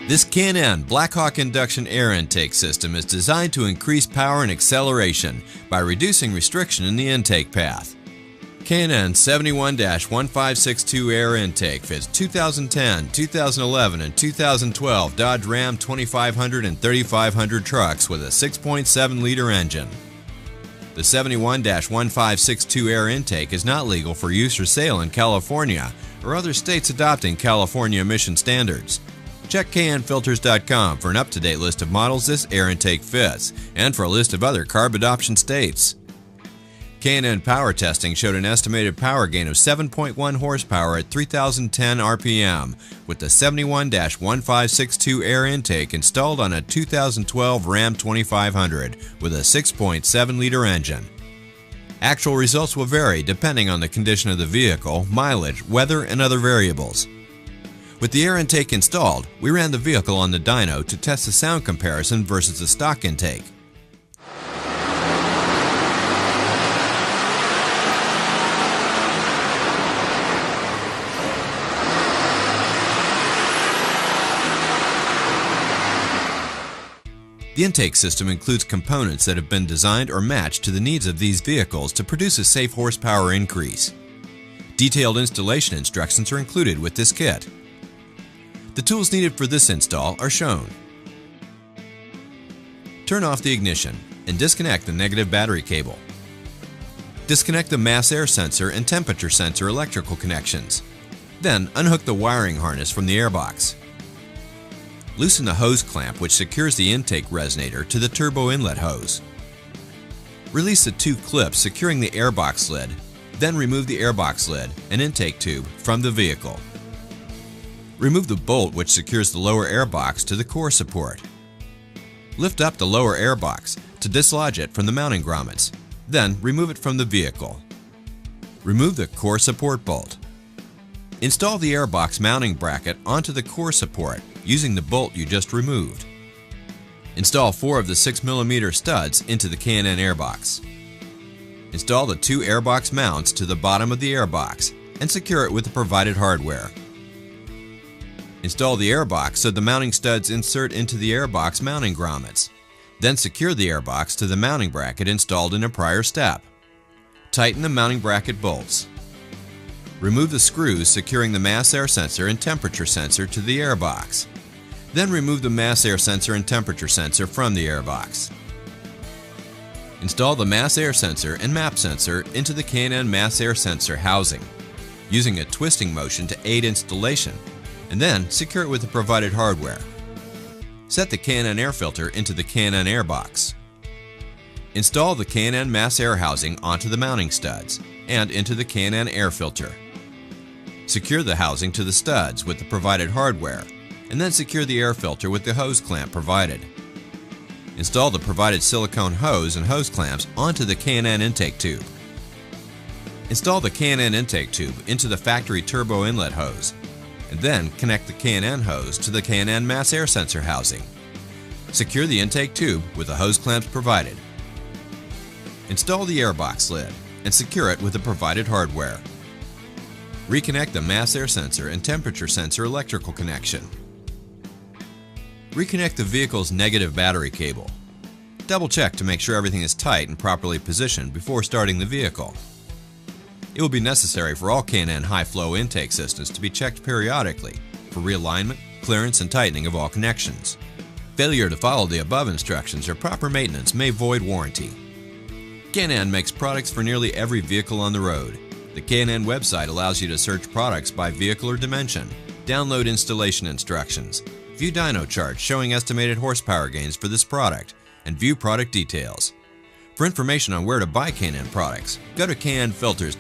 This K&N Blackhawk induction air intake system is designed to increase power and acceleration by reducing restriction in the intake path. K&N 71-1562 air intake fits 2010, 2011, and 2012 Dodge Ram 2500 and 3500 trucks with a 6.7-liter engine. The 71-1562 air intake is not legal for use or sale in California or other states adopting California emission standards. Check knfilters.com for an up-to-date list of models this air intake fits and for a list of other CARB adoption states. K&N power testing showed an estimated power gain of 7.1 horsepower at 3010 RPM with the 71-1562 air intake installed on a 2012 Ram 2500 with a 6.7-liter engine. Actual results will vary depending on the condition of the vehicle, mileage, weather, and other variables. With the air intake installed, we ran the vehicle on the dyno to test the sound comparison versus the stock intake. The intake system includes components that have been designed or matched to the needs of these vehicles to produce a safe horsepower increase. Detailed installation instructions are included with this kit. The tools needed for this install are shown. Turn off the ignition and disconnect the negative battery cable. Disconnect the mass air sensor and temperature sensor electrical connections. Then unhook the wiring harness from the airbox. Loosen the hose clamp which secures the intake resonator to the turbo inlet hose. Release the two clips securing the airbox lid, then remove the airbox lid and intake tube from the vehicle. Remove the bolt which secures the lower airbox to the core support. Lift up the lower airbox to dislodge it from the mounting grommets, then remove it from the vehicle. Remove the core support bolt. Install the airbox mounting bracket onto the core support using the bolt you just removed. Install 4 of the 6mm studs into the K&N airbox. Install the 2 airbox mounts to the bottom of the airbox and secure it with the provided hardware. Install the airbox so the mounting studs insert into the airbox mounting grommets. Then secure the airbox to the mounting bracket installed in a prior step. Tighten the mounting bracket bolts. Remove the screws securing the mass air sensor and temperature sensor to the airbox. Then remove the mass air sensor and temperature sensor from the airbox. Install the mass air sensor and map sensor into the K&N mass air sensor housing, using a twisting motion to aid installation, and then secure it with the provided hardware. Set the K&N air filter into the K&N airbox. Install the K&N mass air housing onto the mounting studs and into the K&N air filter. Secure the housing to the studs with the provided hardware, and then secure the air filter with the hose clamp provided. Install the provided silicone hose and hose clamps onto the K&N intake tube. Install the K&N intake tube into the factory turbo inlet hose, and then connect the K&N hose to the K&N mass air sensor housing. Secure the intake tube with the hose clamps provided. Install the airbox lid and secure it with the provided hardware. Reconnect the mass air sensor and temperature sensor electrical connection. Reconnect the vehicle's negative battery cable. Double check to make sure everything is tight and properly positioned before starting the vehicle. It will be necessary for all K&N high-flow intake systems to be checked periodically for realignment, clearance, and tightening of all connections. Failure to follow the above instructions or proper maintenance may void warranty. K&N makes products for nearly every vehicle on the road. The K&N website allows you to search products by vehicle or dimension, download installation instructions, view dyno charts showing estimated horsepower gains for this product, and view product details. For information on where to buy K&N products, go to knfilters.com.